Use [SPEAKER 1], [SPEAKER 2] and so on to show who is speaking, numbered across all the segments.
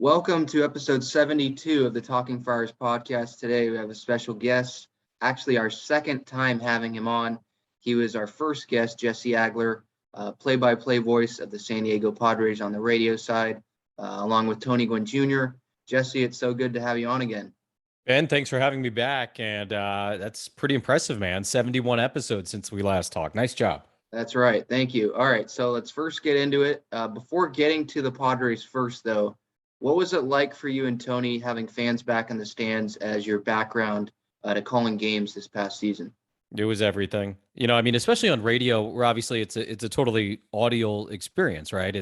[SPEAKER 1] Welcome to episode 72 of the Talking Friars podcast. Today we have a special guest, actually our second time having him on. He was our first guest, Jesse Agler, play-by-play voice of the San Diego Padres on the radio side, along with Tony Gwynn Jr. Jesse, it's so good to have you on again.
[SPEAKER 2] Ben, thanks for having me back. And that's pretty impressive, man. 71 episodes since we last talked. Nice job.
[SPEAKER 1] That's right. Thank you. All right, so let's first get into it. Before getting to the Padres first, though, what was it like for you and Tony having fans back in the stands as your background to calling games this past season?
[SPEAKER 2] It was everything. Especially on radio, where obviously it's a totally audio experience, right?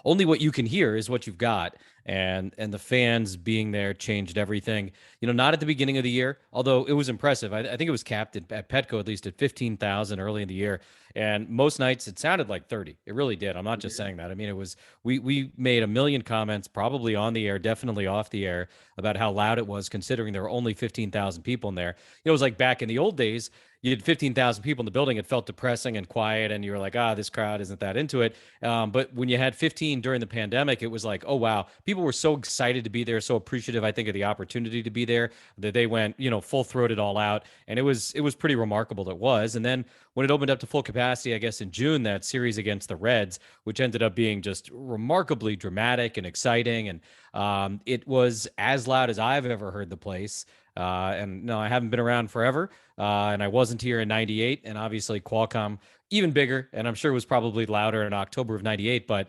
[SPEAKER 2] Only what you can hear is what you've got, and the fans being there changed everything. Not at the beginning of the year, although it was impressive. I think it was capped at Petco at least at 15,000 early in the year, and most nights it sounded like 30. It really did. I'm not just saying that. I mean, it was we made a million comments, probably on the air, definitely off the air, about how loud it was, considering there were only 15,000 people in there. It was like back in the old days. You had 15,000 people in the building. It felt depressing and quiet, and you were like, this crowd isn't that into it. But when you had 15 during the pandemic, it was like, oh, wow. People were so excited to be there, so appreciative, I think, of the opportunity to be there, that they went, full-throated all out. And it was pretty remarkable. It was. And then when it opened up to full capacity, I guess in June, that series against the Reds, which ended up being just remarkably dramatic and exciting. And it was as loud as I've ever heard the place. And no, I haven't been around forever. And I wasn't here in 98. And obviously Qualcomm, even bigger. And I'm sure it was probably louder in October of 98. But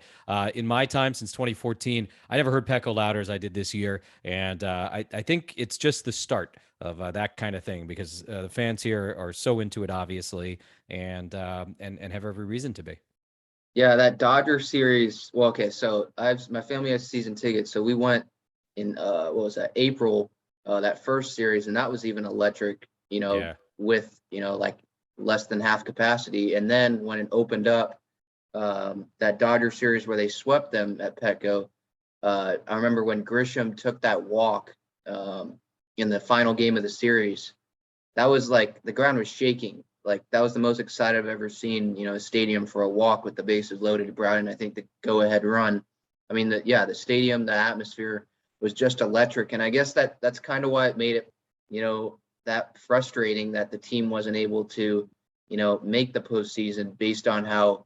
[SPEAKER 2] in my time since 2014, I never heard Petco louder as I did this year. And I think it's just the start of that kind of thing, because the fans here are so into it, obviously, and have every reason to be.
[SPEAKER 1] Yeah, that Dodger series. Well, okay, so my family has season tickets, so we went in what was that, April, that first series, and that was even electric,
[SPEAKER 2] Yeah.
[SPEAKER 1] with like less than half capacity. And then when it opened up, that Dodger series where they swept them at Petco, I remember when Grisham took that walk in the final game of the series. That was like the ground was shaking. Like that was the most excited I've ever seen, a stadium for a walk with the bases loaded. Brought in, I think, the go-ahead run. I mean, the stadium, the atmosphere was just electric, and I guess that's kind of why it made it, that frustrating that the team wasn't able to, make the postseason based on how,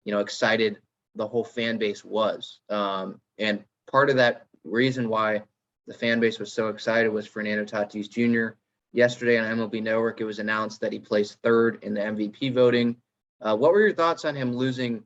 [SPEAKER 1] excited the whole fan base was. And part of that reason why the fan base was so excited was Fernando Tatis Jr. Yesterday on MLB Network, it was announced that he placed third in the MVP voting. What were your thoughts on him losing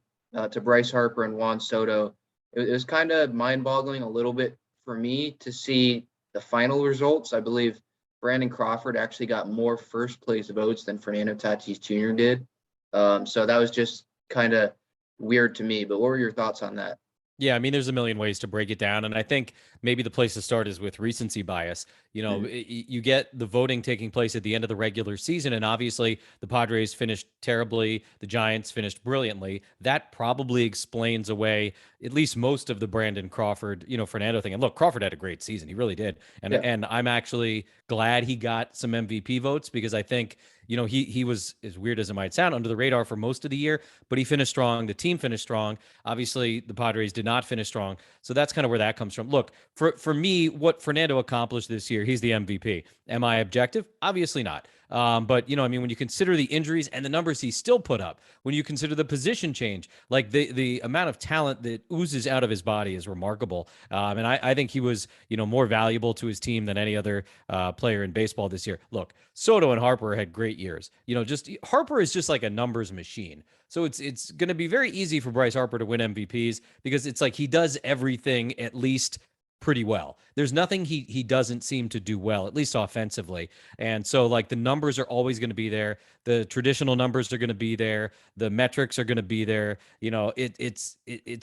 [SPEAKER 1] to Bryce Harper and Juan Soto? It was kind of mind-boggling a little bit for me to see the final results. I believe Brandon Crawford actually got more first-place votes than Fernando Tatis Jr. did. So that was just kind of weird to me. But what were your thoughts on that?
[SPEAKER 2] Yeah, I mean, there's a million ways to break it down, and I think maybe the place to start is with recency bias. You get the voting taking place at the end of the regular season, and obviously the Padres finished terribly, the Giants finished brilliantly. That probably explains away at least most of the Brandon Crawford, Fernando thing. And look, Crawford had a great season; he really did, and
[SPEAKER 1] Yeah.
[SPEAKER 2] and I'm actually glad he got some MVP votes, because I think he was, as weird as it might sound, under the radar for most of the year, but he finished strong. The team finished strong. Obviously, the Padres did not finish strong. So that's kind of where that comes from. Look, for me, what Fernando accomplished this year, he's the MVP. Am I objective? Obviously not. But when you consider the injuries and the numbers he still put up, when you consider the position change, like the amount of talent that oozes out of his body is remarkable. And I think he was, more valuable to his team than any other player in baseball this year. Look, Soto and Harper had great years. Just Harper is just like a numbers machine. So it's going to be very easy for Bryce Harper to win MVPs, because it's like he does everything at least pretty well. There's nothing he doesn't seem to do well, at least offensively. And so like the numbers are always going to be there. The traditional numbers are going to be there. The metrics are going to be there. It's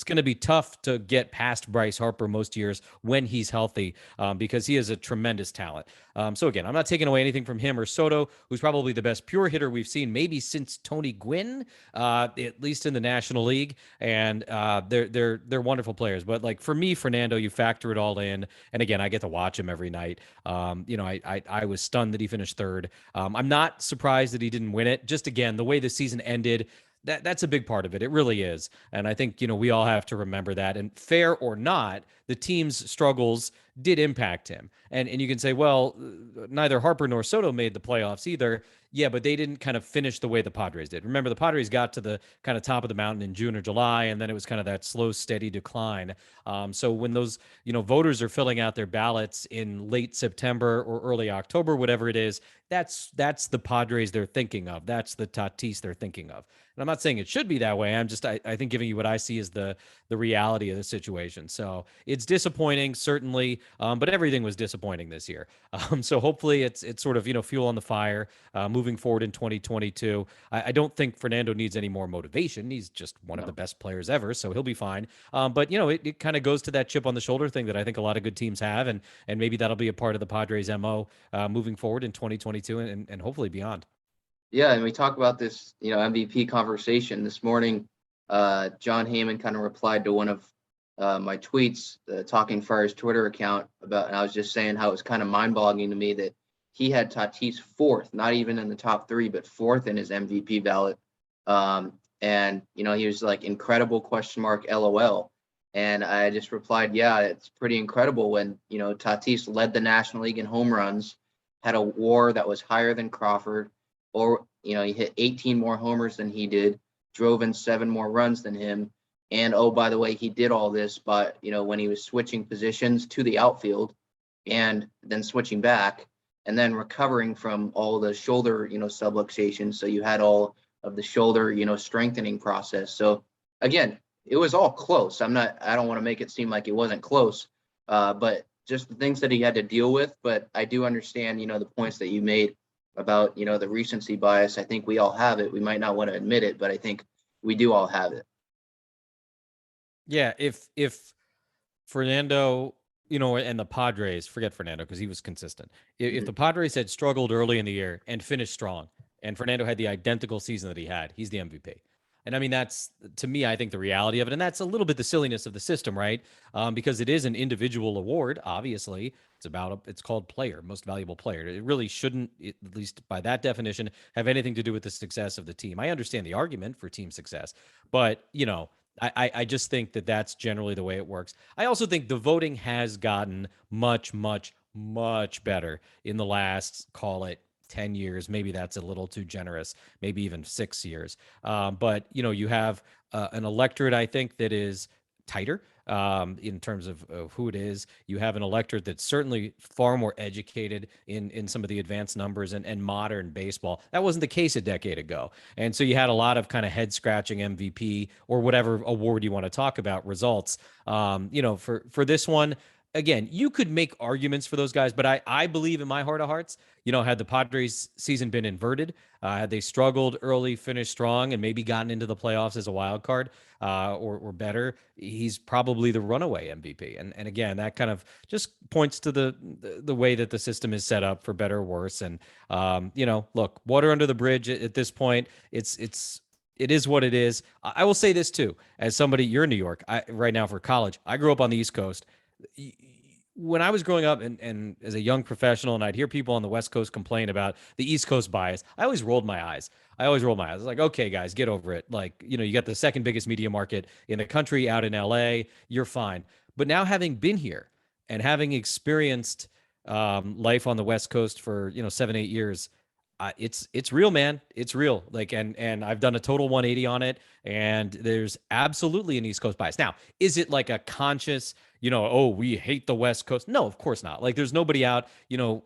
[SPEAKER 2] going to be tough to get past Bryce Harper most years when he's healthy, because he is a tremendous talent. So again, I'm not taking away anything from him or Soto, who's probably the best pure hitter we've seen maybe since Tony Gwynn, at least in the National League. And they're wonderful players. But like for me, Fernando, you factor it all in, and again, I get to watch him every night. I was stunned that he finished third. I'm not surprised that he didn't win it. Just again, the way the season ended, that's a big part of it. It really is. And I think, we all have to remember that. And fair or not, the team's struggles did impact him. And you can say, well, neither Harper nor Soto made the playoffs either. Yeah, but they didn't kind of finish the way the Padres did. Remember, the Padres got to the kind of top of the mountain in June or July, and then it was kind of that slow, steady decline. So when those, voters are filling out their ballots in late September or early October, whatever it is, that's the Padres they're thinking of. That's the Tatis they're thinking of. And I'm not saying it should be that way. I think giving you what I see as the reality of the situation. So it's disappointing, certainly, but everything was disappointing this year. So hopefully it's sort of, fuel on the fire moving forward in 2022. I don't think Fernando needs any more motivation. He's just one of the best players ever, so he'll be fine. But it kind of goes to that chip on the shoulder thing that I think a lot of good teams have, and maybe that'll be a part of the Padres' MO moving forward in 2022 and hopefully beyond.
[SPEAKER 1] Yeah, and we talk about this, MVP conversation this morning. John Heyman kind of replied to one of my tweets, Talking Fire's Twitter account about, and I was just saying how it was kind of mind-boggling to me that he had Tatis fourth, not even in the top three, but fourth in his MVP ballot. And he was like, incredible question mark, LOL. And I just replied, yeah, it's pretty incredible when, Tatis led the National League in home runs, had a WAR that was higher than Crawford, or, he hit 18 more homers than he did, drove in 7 more runs than him. And, oh, by the way, he did all this, but, when he was switching positions to the outfield and then switching back and then recovering from all the shoulder, subluxation. So you had all of the shoulder, strengthening process. So again, it was all close. I don't want to make it seem like it wasn't close, but just the things that he had to deal with. But I do understand, the points that you made about, the recency bias. I think we all have it. We might not want to admit it, but I think we do all have it.
[SPEAKER 2] Yeah, if Fernando, and the Padres, forget Fernando because he was consistent. If the Padres had struggled early in the year and finished strong, and Fernando had the identical season that he had, he's the MVP. And I mean, that's, to me, I think the reality of it. And that's a little bit the silliness of the system, right? Because it is an individual award, obviously. It's called player, most valuable player. It really shouldn't, at least by that definition, have anything to do with the success of the team. I understand the argument for team success, but, I just think that that's generally the way it works. I also think the voting has gotten much, much, much better in the last, call it, 10 years. Maybe that's a little too generous, maybe even 6 years. But, you have an electorate, I think, that is tighter in terms of who it is. You have an electorate that's certainly far more educated in some of the advanced numbers and modern baseball. That wasn't the case a decade ago. And so you had a lot of kind of head scratching MVP or whatever award you want to talk about results. For this one, again, you could make arguments for those guys, but I believe in my heart of hearts, had the Padres season been inverted, had they struggled early, finished strong, and maybe gotten into the playoffs as a wild card or better, he's probably the runaway MVP. And again, that kind of just points to the way that the system is set up, for better or worse. And look, water under the bridge at this point. It is what it is. I will say this too, as somebody, you're in New York right now for college. I grew up on the East Coast. When I was growing up and as a young professional, and I'd hear people on the West Coast complain about the East Coast bias, I always rolled my eyes. I was like, okay, guys, get over it. Like, you got the second biggest media market in the country out in LA. You're fine. But now, having been here and having experienced life on the West Coast for 7-8 years, it's real, man. It's real. Like, and I've done a total 180 on it, and there's absolutely an East Coast bias. Now, is it like a conscious, oh, we hate the West Coast? No, of course not. Like, there's nobody out,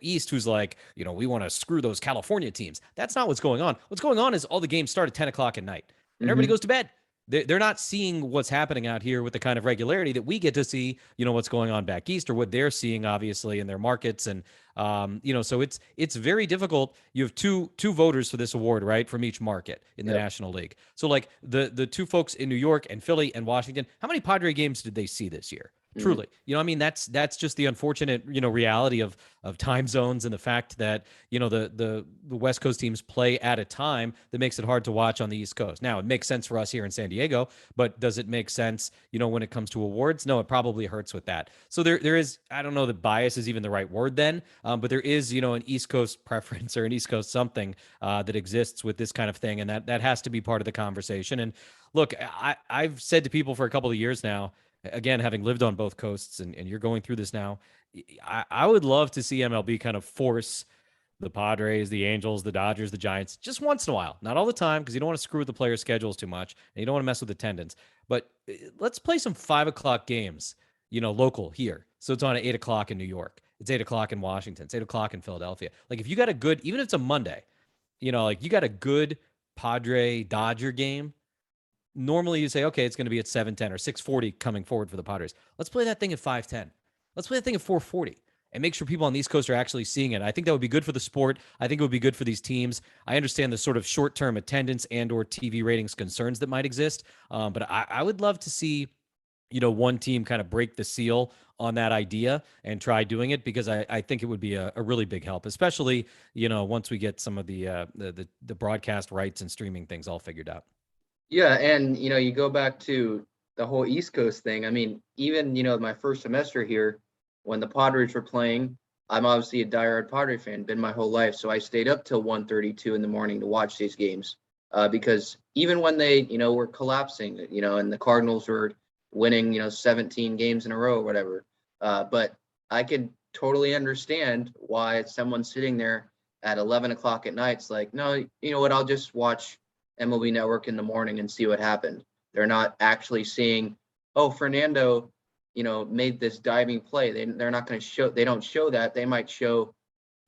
[SPEAKER 2] East who's like, we want to screw those California teams. That's not what's going on. What's going on is all the games start at 10 o'clock at night, and everybody goes to bed. They're not seeing what's happening out here with the kind of regularity that we get to see, what's going on back east, or what they're seeing, obviously, in their markets. And, so it's very difficult. You have two voters for this award, right, from each market in the National League. So, like, the two folks in New York and Philly and Washington, how many Padre games did they see this year?
[SPEAKER 1] Mhm.
[SPEAKER 2] Truly, I mean, that's just the unfortunate, reality of time zones and the fact that the West Coast teams play at a time that makes it hard to watch on the East Coast. Now, it makes sense for us here in San Diego, but does it make sense, when it comes to awards? No, it probably hurts with that. So there is, I don't know that bias is even the right word then, but there is, an East Coast preference or an East Coast something that exists with this kind of thing, and that has to be part of the conversation. And look, I've said to people for a couple of years now, again, having lived on both coasts, and you're going through this now, I would love to see MLB kind of force the Padres, the Angels, the Dodgers, the Giants, just once in a while, not all the time, because you don't want to screw with the players' schedules too much, and you don't want to mess with attendance. But let's play some 5 o'clock games, local here. So it's on at 8 o'clock in New York. It's 8 o'clock in Washington. It's 8 o'clock in Philadelphia. Like if you got a good, even if it's a Monday, like you got a good Padre Dodger game, normally you say, okay, it's going to be at 7:10 or 6:40 coming forward for the Padres. Let's play that thing at 5:10. Let's play that thing at 4:40 and make sure people on the East Coast are actually seeing it. I think that would be good for the sport. I think it would be good for these teams. I understand the sort of short-term attendance and or TV ratings concerns that might exist, but I would love to see one team kind of break the seal on that idea and try doing it, because I think it would be a really big help, especially once we get some of the broadcast rights and streaming things all figured out.
[SPEAKER 1] Yeah, and you go back to the whole East Coast thing. I mean, even my first semester here, when the Padres were playing, I'm obviously a diehard Padre fan, been my whole life, so I stayed up till 1:32 in the morning to watch these games. Because even when they, were collapsing, and the Cardinals were winning, 17 games in a row or whatever, but I could totally understand why someone sitting there at 11 o'clock at night, it's like, no, you know what, I'll just watch MLB Network in the morning and see what happened. They're not actually seeing, oh, Fernando, made this diving play. They're not going to show. They don't show that. They might show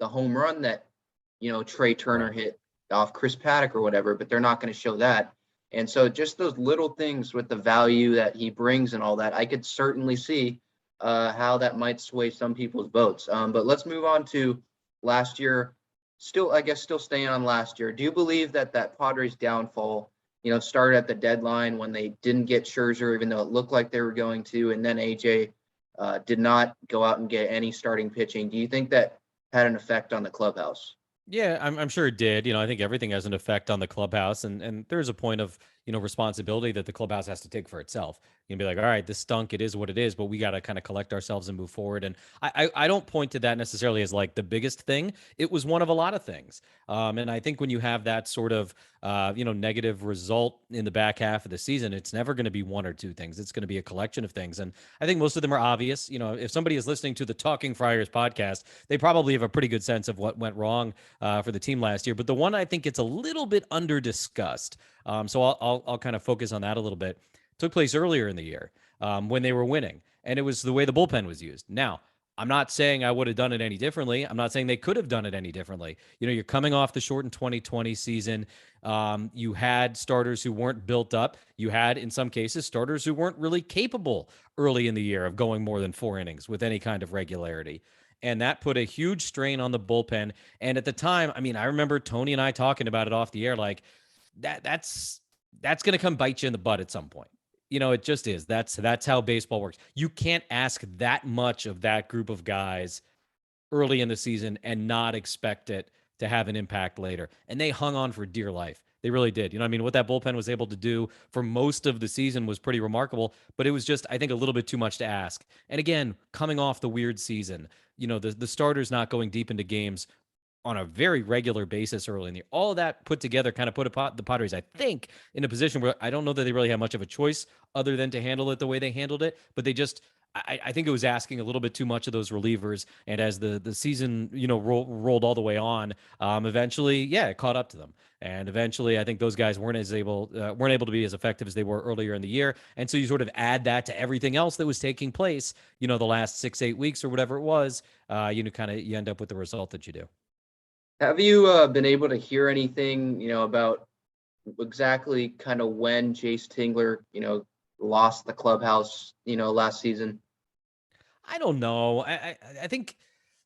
[SPEAKER 1] the home run that Trey Turner
[SPEAKER 2] Right.
[SPEAKER 1] hit off Chris Paddock or whatever, but they're not going to show that. And so just those little things with the value that he brings and all that, I could certainly see how that might sway some people's votes. But let's move on to last year. Still, I guess, still staying on last year. Do you believe that Padres downfall, started at the deadline when they didn't get Scherzer, even though it looked like they were going to, and then AJ did not go out and get any starting pitching? Do you think that had an effect on the clubhouse?
[SPEAKER 2] Yeah, I'm sure it did. I think everything has an effect on the clubhouse, and there's a point of responsibility that the clubhouse has to take for itself. You can be like, all right, this stunk. It is what it is, but we got to kind of collect ourselves and move forward. And I don't point to that necessarily as like the biggest thing. It was one of a lot of things. And I think when you have that sort of negative result in the back half of the season, it's never going to be one or two things. It's going to be a collection of things, and I think most of them are obvious. If somebody is listening to the Talking Friars podcast, they probably have a pretty good sense of what went wrong for the team last year. But the one I think it's a little bit under discussed. So I'll kind of focus on that a little bit. Took place earlier in the year when they were winning, and it was the way the bullpen was used. Now, I'm not saying I would have done it any differently. I'm not saying they could have done it any differently. You're coming off the shortened 2020 season. You had starters who weren't built up. You had, in some cases, starters who weren't really capable early in the year of going more than 4 innings with any kind of regularity. And that put a huge strain on the bullpen. And at the time, I mean, I remember Tony and I talking about it off the air, like that's going to come bite you in the butt at some point. It just is. That's how baseball works. You can't ask that much of that group of guys early in the season and not expect it to have an impact later. And they hung on for dear life. They really did. I mean, what that bullpen was able to do for most of the season was pretty remarkable, but it was just, I think, a little bit too much to ask. And again, coming off the weird season, the starters not going deep into games on a very regular basis early in the year. All of that put together kind of put the Padres, I think, in a position where I don't know that they really have much of a choice other than to handle it the way they handled it. But they just, I think it was asking a little bit too much of those relievers. And as the season, rolled all the way on, eventually, yeah, it caught up to them. And eventually, I think those guys weren't able to be as effective as they were earlier in the year. And so you sort of add that to everything else that was taking place, the last 6-8 weeks or whatever it was. You end up with the result that you do.
[SPEAKER 1] Have you been able to hear anything, about exactly kind of when Jace Tingler, lost the clubhouse, last season?
[SPEAKER 2] I don't know. I think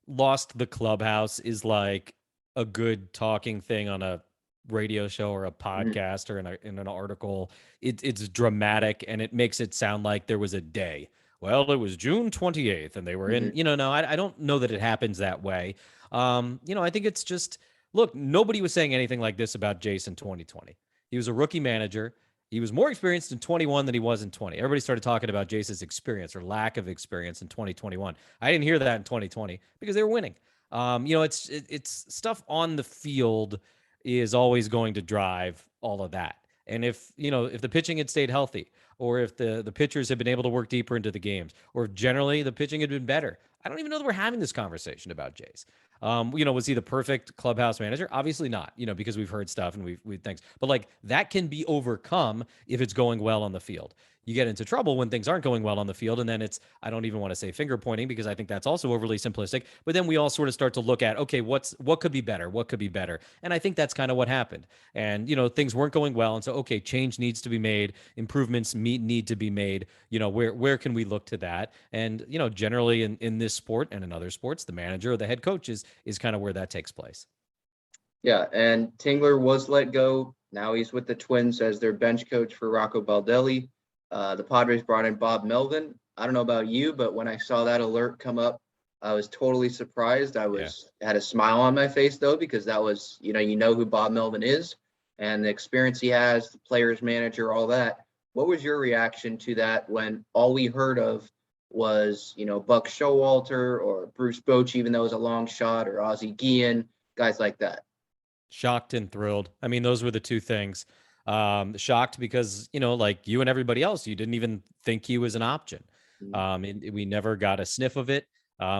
[SPEAKER 2] lost the clubhouse is like a good talking thing on a radio show or a
[SPEAKER 1] Mhm.
[SPEAKER 2] podcast or in an article. It's dramatic and it makes it sound like there was a day well, it was June 28th and they were in,
[SPEAKER 1] Mhm.
[SPEAKER 2] no, I don't know that it happens that way. I think it's just, look, nobody was saying anything like this about Jason 2020. He was a rookie manager. He was more experienced in 21 than he was in 20. Everybody started talking about Jason's experience or lack of experience in 2021. I didn't hear that in 2020 because they were winning. It's stuff on the field is always going to drive all of that. And if the pitching had stayed healthy, or if the pitchers had been able to work deeper into the games, or if generally the pitching had been better, I don't even know that we're having this conversation about Jace. Was he the perfect clubhouse manager? Obviously not, because we've heard stuff and we've things, but like that can be overcome if it's going well on the field. You get into trouble when things aren't going well on the field. And then I don't even want to say finger pointing because I think that's also overly simplistic, but then we all sort of start to look at, okay, what could be better? What could be better? And I think that's kind of what happened. And, things weren't going well. And so, okay, change needs to be made. Improvements need to be made. Where can we look to that? And, generally in this sport and in other sports, the manager or the head coach is kind of where that takes place.
[SPEAKER 1] Yeah, and Tingler was let go. Now he's with the Twins as their bench coach for Rocco Baldelli. The Padres brought in Bob Melvin. I don't know about you, but when I saw that alert come up, I was totally surprised. Had a smile on my face though, because that was, who Bob Melvin is and the experience he has, the players manager, all that. What was your reaction to that when all we heard of was, Buck Showalter or Bruce Bochy, even though it was a long shot, or Ozzie Guillen, guys like that?
[SPEAKER 2] Shocked and thrilled. I mean, those were the two things. Shocked because, like you and everybody else, you didn't even think he was an option.
[SPEAKER 1] Mhm.
[SPEAKER 2] And we never got a sniff of it.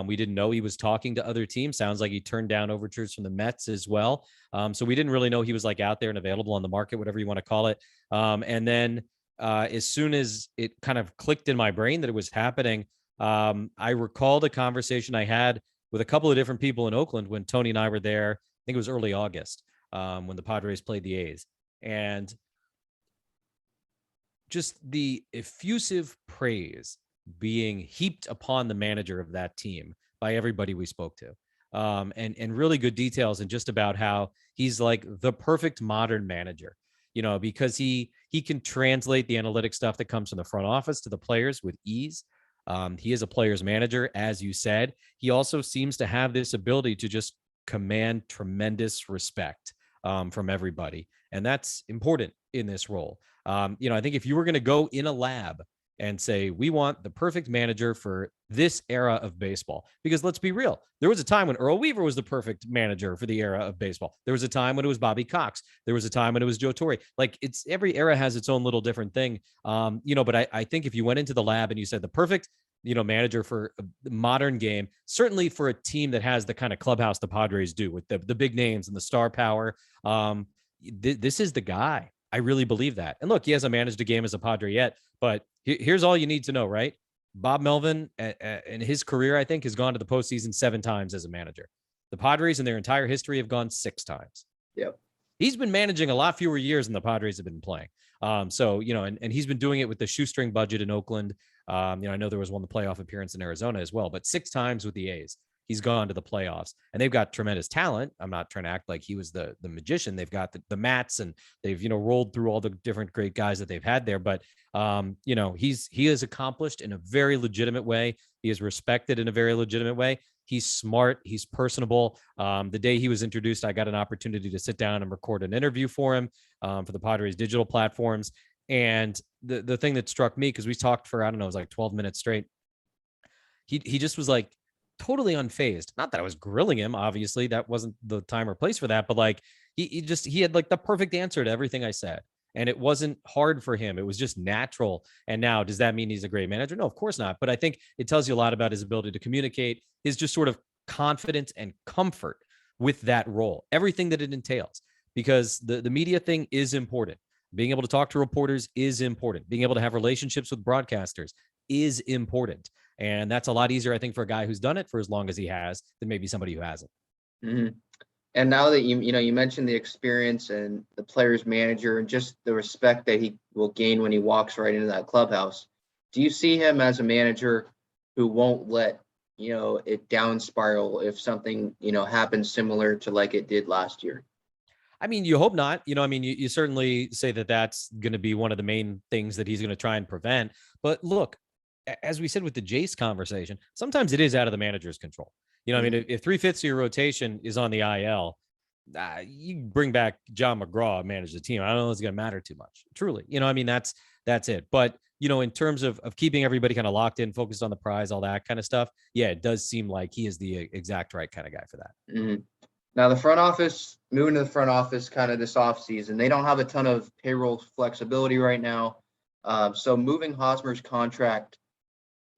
[SPEAKER 2] We didn't know he was talking to other teams. Sounds like he turned down overtures from the Mets as well. So we didn't really know he was like out there and available on the market, whatever you want to call it. And then as soon as it kind of clicked in my brain that it was happening, I recalled a conversation I had with a couple of different people in Oakland when Tony and I were there. I think it was early August when the Padres played the A's. And just the effusive praise being heaped upon the manager of that team by everybody we spoke to. And really good details and just about how he's like the perfect modern manager, because he can translate the analytic stuff that comes from the front office to the players with ease. He is a player's manager, as you said. He also seems to have this ability to just command tremendous respect from everybody. And that's important in this role. I think if you were going to go in a lab and say, we want the perfect manager for this era of baseball, because let's be real, there was a time when Earl Weaver was the perfect manager for the era of baseball. There was a time when it was Bobby Cox. There was a time when it was Joe Torre. Like every era has its own little different thing. But I think if you went into the lab and you said the perfect manager for a modern game, certainly for a team that has the kind of clubhouse the Padres do with the big names and the star power. This is the guy. I really believe that. And look, he hasn't managed a game as a Padre yet, but here's all you need to know, right? Bob Melvin in his career, I think, has gone to the postseason 7 times as a manager. The Padres in their entire history have gone 6 times.
[SPEAKER 1] Yep.
[SPEAKER 2] He's been managing a lot fewer years than the Padres have been playing. And he's been doing it with the shoestring budget in Oakland. I know there was one, the playoff appearance in Arizona as well, but 6 times with the A's. He's gone to the playoffs and they've got tremendous talent. I'm not trying to act like he was the magician. They've got the Mats and they've, rolled through all the different great guys that they've had there. But, he is accomplished in a very legitimate way. He is respected in a very legitimate way. He's smart. He's personable. The day he was introduced, I got an opportunity to sit down and record an interview for him for the Padres digital platforms. And the thing that struck me, because we talked for, I don't know, it was like 12 minutes straight. He just was like totally unfazed. Not that I was grilling him, obviously. That wasn't the time or place for that. But like he had like the perfect answer to everything I said. And it wasn't hard for him. It was just natural. And now, does that mean he's a great manager? No, of course not. But I think it tells you a lot about his ability to communicate, his just sort of confidence and comfort with that role, everything that it entails, because the media thing is important. Being able to talk to reporters is important. Being able to have relationships with broadcasters is important. And that's a lot easier, I think, for a guy who's done it for as long as he has than maybe somebody who hasn't.
[SPEAKER 1] Mm-hmm. And now that you mentioned the experience and the player's manager and just the respect that he will gain when he walks right into that clubhouse, do you see him as a manager who won't let it down spiral if something happens similar to like it did last year?
[SPEAKER 2] I mean, you hope not. You certainly say that that's going to be one of the main things that he's going to try and prevent. But look, as we said with the Jace conversation, sometimes it is out of the manager's control. I mean, if 3/5 of your rotation is on the IL, you bring back John McGraw, manage the team. I don't know if it's going to matter too much. Truly, I mean, that's it. But in terms of keeping everybody kind of locked in, focused on the prize, all that kind of stuff, yeah, it does seem like he is the exact right kind of guy for that.
[SPEAKER 1] Mm-hmm. Now the front office, moving to the front office kind of this offseason, they don't have a ton of payroll flexibility right now. So moving Hosmer's contract,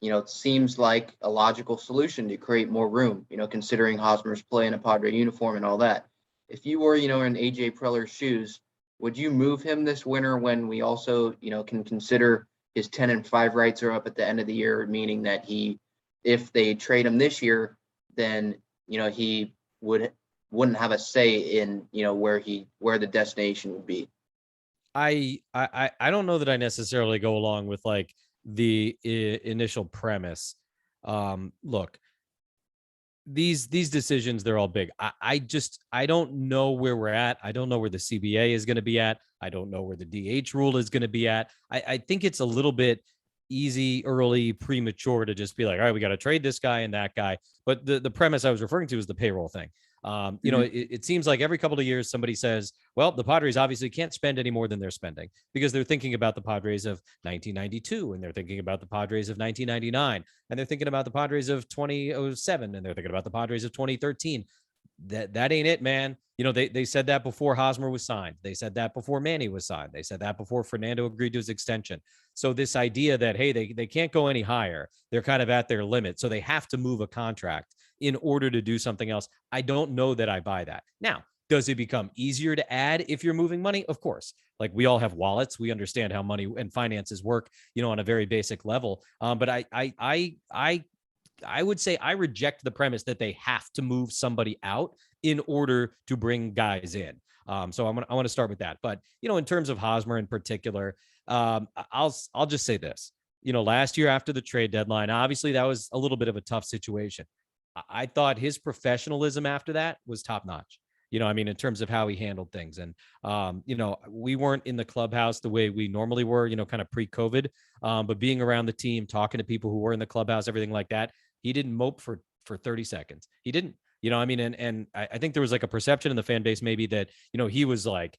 [SPEAKER 1] it seems like a logical solution to create more room, considering Hosmer's play in a Padre uniform and all that. If you were, in AJ Preller's shoes, would you move him this winter when we also, can consider his 10-5 rights are up at the end of the year, meaning that if they trade him this year, then, he wouldn't have a say in, where the destination would be.
[SPEAKER 2] I don't know that I necessarily go along with like the initial premise. Look, these decisions, they're all big. I don't know where we're at. I don't know where the CBA is going to be at. I don't know where the DH rule is going to be at. I think it's a little bit easy, early, premature to just be like, all right, we got to trade this guy and that guy. But the premise I was referring to is the payroll thing. It seems like every couple of years somebody says, well, the Padres obviously can't spend any more than they're spending because they're thinking about the Padres of 1992 and they're thinking about the Padres of 1999 and they're thinking about the Padres of 2007 and they're thinking about the Padres of 2013. That ain't it, man. They said that before Hosmer was signed. They said that before Manny was signed. They said that before Fernando agreed to his extension. So this idea that, hey, they can't go any higher, they're kind of at their limit. So they have to move a contract in order to do something else. I don't know that I buy that. Now, does it become easier to add if you're moving money? Of course. Like we all have wallets. We understand how money and finances work, on a very basic level. But I would say I reject the premise that they have to move somebody out in order to bring guys in. So I want to start with that. But, in terms of Hosmer in particular, I'll just say this, last year after the trade deadline, obviously that was a little bit of a tough situation. I thought his professionalism after that was top notch. In terms of how he handled things. And, we weren't in the clubhouse the way we normally were, kind of pre-COVID, but being around the team, talking to people who were in the clubhouse, everything like that, he didn't mope for 30 seconds. He didn't, and I think there was like a perception in the fan base maybe that, he was like,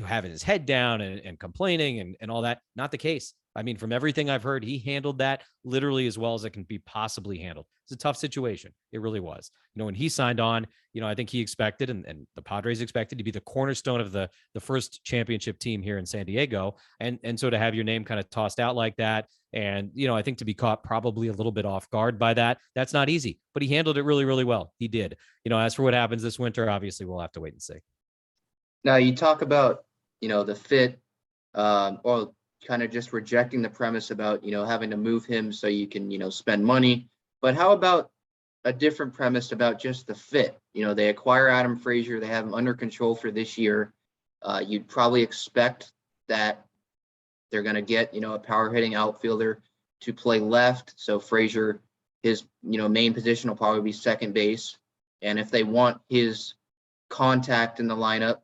[SPEAKER 2] having his head down and complaining and all that. Not the case. From everything I've heard, he handled that literally as well as it can be possibly handled. It's a tough situation. It really was. When he signed on, I think he expected and the Padres expected to be the cornerstone of the first championship team here in San Diego. And so to have your name kind of tossed out like that, and, I think to be caught probably a little bit off guard by that, that's not easy. But he handled it really, really well. He did. As for what happens this winter, obviously we'll have to wait and see.
[SPEAKER 1] Now you talk about, the fit, or kind of just rejecting the premise about, having to move him so you can, spend money. But how about a different premise about just the fit? They acquire Adam Frazier. They have him under control for this year. You'd probably expect that they're going to get, a power hitting outfielder to play left. So Frazier, his, main position will probably be second base. And if they want his contact in the lineup,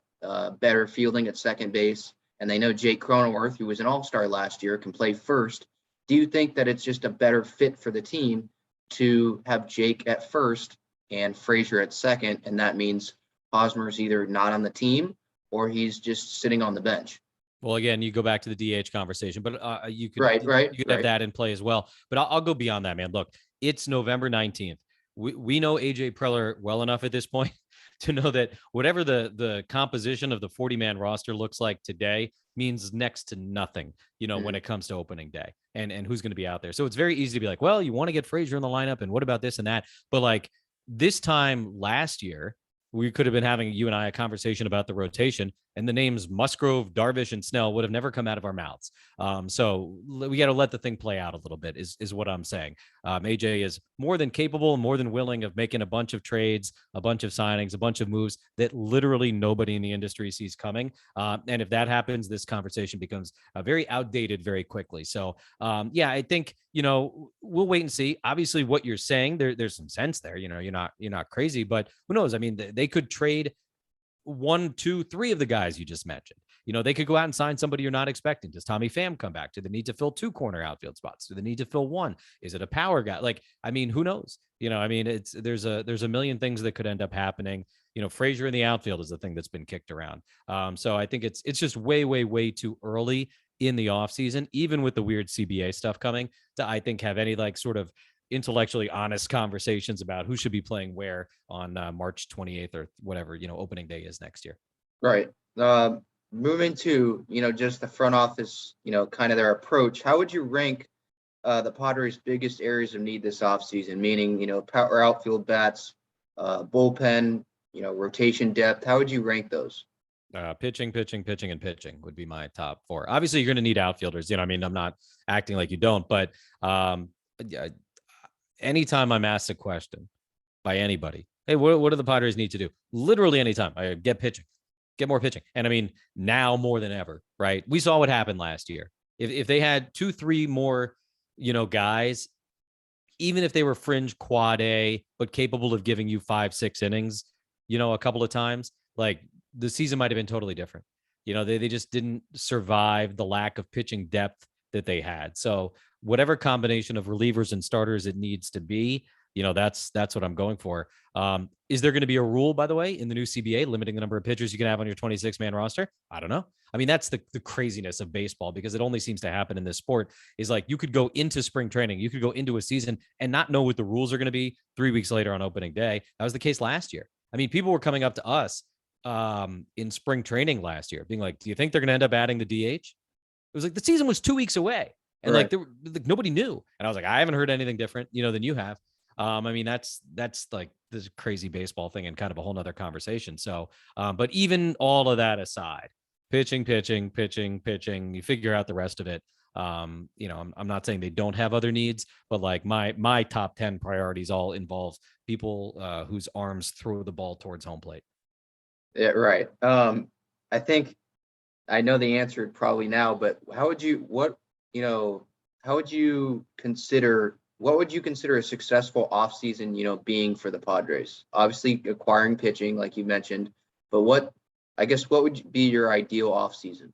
[SPEAKER 1] better fielding at second base, and they know Jake Cronenworth, who was an all-star last year, can play first, do you think that it's just a better fit for the team to have Jake at first and Frazier at second, and that means Hosmer's either not on the team or he's just sitting on the bench?
[SPEAKER 2] Well, again, you go back to the DH conversation, but you could have that in play as well. But I'll go beyond that, man. Look, it's November 19th. We know AJ Preller well enough at this point to know that whatever the composition of the 40-man roster looks like today means next to nothing, when it comes to opening day and who's going to be out there. So it's very easy to be like, well, you want to get Frazier in the lineup and what about this and that? But like this time last year, we could have been having, you and I, a conversation about the rotation, and the names Musgrove, Darvish, and Snell would have never come out of our mouths. So we got to let the thing play out a little bit is what I'm saying. AJ is more than capable and more than willing of making a bunch of trades, a bunch of signings, a bunch of moves that literally nobody in the industry sees coming. And if that happens, this conversation becomes very outdated very quickly. So I think, we'll wait and see. Obviously what you're saying, there's some sense there, you're not crazy, but who knows? They could trade 1, 2, 3 of the guys you just mentioned. They could go out and sign somebody you're not expecting. Does Tommy Pham come back? Do they need to fill 2 corner outfield spots? Do they need to fill 1? Is it a power guy? Like, I mean, who knows? There's a million things that could end up happening. Frazier in the outfield is the thing that's been kicked around. So I think it's just way, way, way too early in the offseason, even with the weird CBA stuff coming, to, I think, have any like sort of intellectually honest conversations about who should be playing where on March 28th or whatever, opening day is next year.
[SPEAKER 1] Right. Moving to, just the front office, kind of their approach, how would you rank the Padres' biggest areas of need this offseason? Meaning, power outfield bats, bullpen, rotation depth. How would you rank those?
[SPEAKER 2] Pitching, and pitching would be my top 4. Obviously, you're going to need outfielders. I'm not acting like you don't, but anytime I'm asked a question by anybody, hey, what do the Padres need to do? Literally anytime I get pitching, get more pitching. And now more than ever, right? We saw what happened last year. If they had 2-3 more, guys, even if they were fringe quad A, but capable of giving you 5-6 innings, a couple of times, like the season might've been totally different. They just didn't survive the lack of pitching depth that they had. So whatever combination of relievers and starters it needs to be, that's what I'm going for. Is there going to be a rule, by the way, in the new CBA limiting the number of pitchers you can have on your 26-man roster? I don't know. That's the craziness of baseball, because it only seems to happen in this sport, is like you could go into spring training, you could go into a season and not know what the rules are going to be 3 weeks later on opening day. That was the case last year. People were coming up to us in spring training last year being like, do you think they're going to end up adding the DH? It was like the season was 2 weeks away. And
[SPEAKER 1] right.
[SPEAKER 2] Nobody knew. And I was like, I haven't heard anything different, than you have. That's like this crazy baseball thing and kind of a whole nother conversation. So, but even all of that aside, pitching, you figure out the rest of it. I'm not saying they don't have other needs, but like my top 10 priorities all involve people whose arms throw the ball towards home plate.
[SPEAKER 1] Yeah, right. I think I know the answer probably now, but what would you consider a successful offseason, being for the Padres? Obviously acquiring pitching, like you mentioned, but what would be your ideal offseason?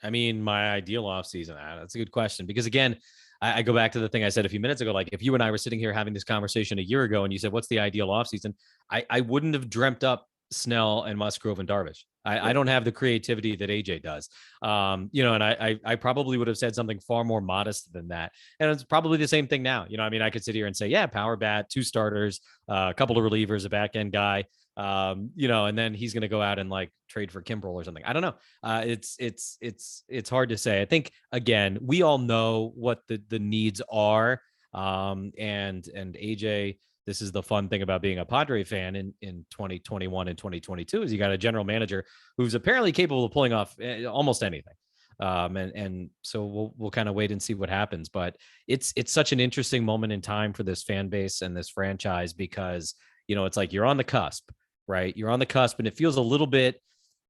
[SPEAKER 2] My ideal offseason, that's a good question, because again, I go back to the thing I said a few minutes ago. Like if you and I were sitting here having this conversation a year ago and you said, what's the ideal offseason? I wouldn't have dreamt up Snell and Musgrove and Darvish. I don't have the creativity that AJ does. And I probably would have said something far more modest than that. And it's probably the same thing now. I could sit here and say, yeah, power bat, 2 starters, a couple of relievers, a back end guy, and then he's going to go out and like trade for Kimbrel or something. I don't know. It's hard to say. I think, again, we all know what the needs are. And AJ, this is the fun thing about being a Padre fan in 2021 and 2022, is you got a general manager who's apparently capable of pulling off almost anything. And so we'll kind of wait and see what happens. But it's such an interesting moment in time for this fan base and this franchise, because, it's like you're on the cusp, right? You're on the cusp, and it feels a little bit,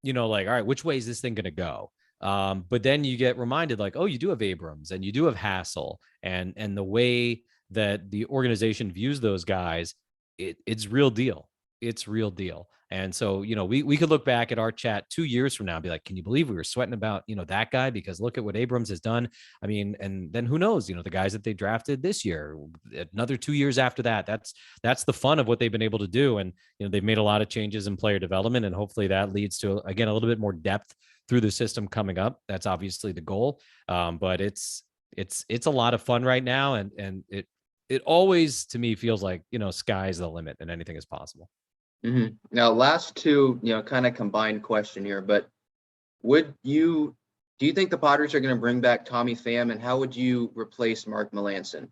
[SPEAKER 2] like, all right, which way is this thing going to go? But then you get reminded, like, oh, you do have Abrams and you do have Hassel, and the way that the organization views those guys, it's real deal. It's real deal. And so, we could look back at our chat 2 years from now and be like, can you believe we were sweating about, that guy? Because look at what Abrams has done. And then who knows, the guys that they drafted this year, another 2 years after that, that's the fun of what they've been able to do. And, they've made a lot of changes in player development, and hopefully that leads to, again, a little bit more depth through the system coming up. That's obviously the goal. But it's a lot of fun right now. And it always, to me, feels like, sky's the limit and anything is possible.
[SPEAKER 1] Mm-hmm. Now, last two, kind of combined question here, but do you think the Padres are going to bring back Tommy Pham, and how would you replace Mark Melancon?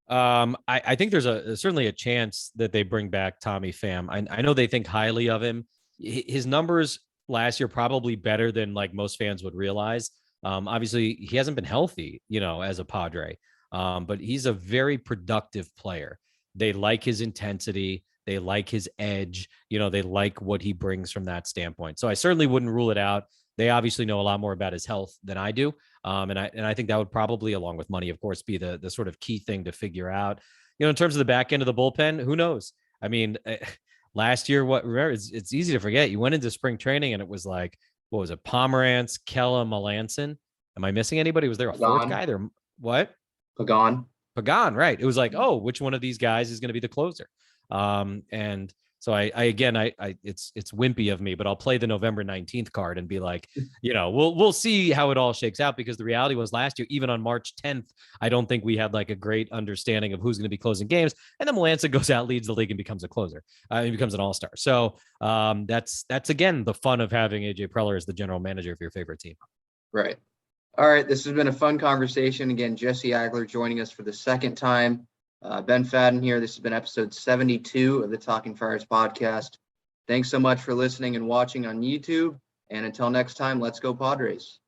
[SPEAKER 2] I think there's certainly a chance that they bring back Tommy Pham. I know they think highly of him. His numbers last year probably better than like most fans would realize. Obviously, he hasn't been healthy, as a Padre, but he's a very productive player. They like his intensity. They like his edge. They like what he brings from that standpoint. So I certainly wouldn't rule it out. They obviously know a lot more about his health than I do. And I think that would probably, along with money, of course, be the sort of key thing to figure out. In terms of the back end of the bullpen, who knows? Last year, remember, it's easy to forget. You went into spring training and it was like, what was it? Pomerantz, Kella, Melanson. Am I missing anybody? Was there a fourth
[SPEAKER 1] Pagan.
[SPEAKER 2] guy there? What?
[SPEAKER 1] Pagan.
[SPEAKER 2] Pagan, right. It was like, oh, which one of these guys is going to be the closer? And so I it's wimpy of me, but I'll play the November 19th card and be like, we'll see how it all shakes out, because the reality was last year, even on March 10th, I don't think we had like a great understanding of who's going to be closing games. And then Melanson goes out, leads the league, and becomes a closer. He becomes an all-star. So that's again the fun of having AJ Preller as the general manager of your favorite team.
[SPEAKER 1] Right. All right. This has been a fun conversation. Again, Jesse Agler joining us for the second time. Ben Fadden here. This has been episode 72 of the Talking Friars podcast. Thanks so much for listening and watching on YouTube. And until next time, let's go Padres.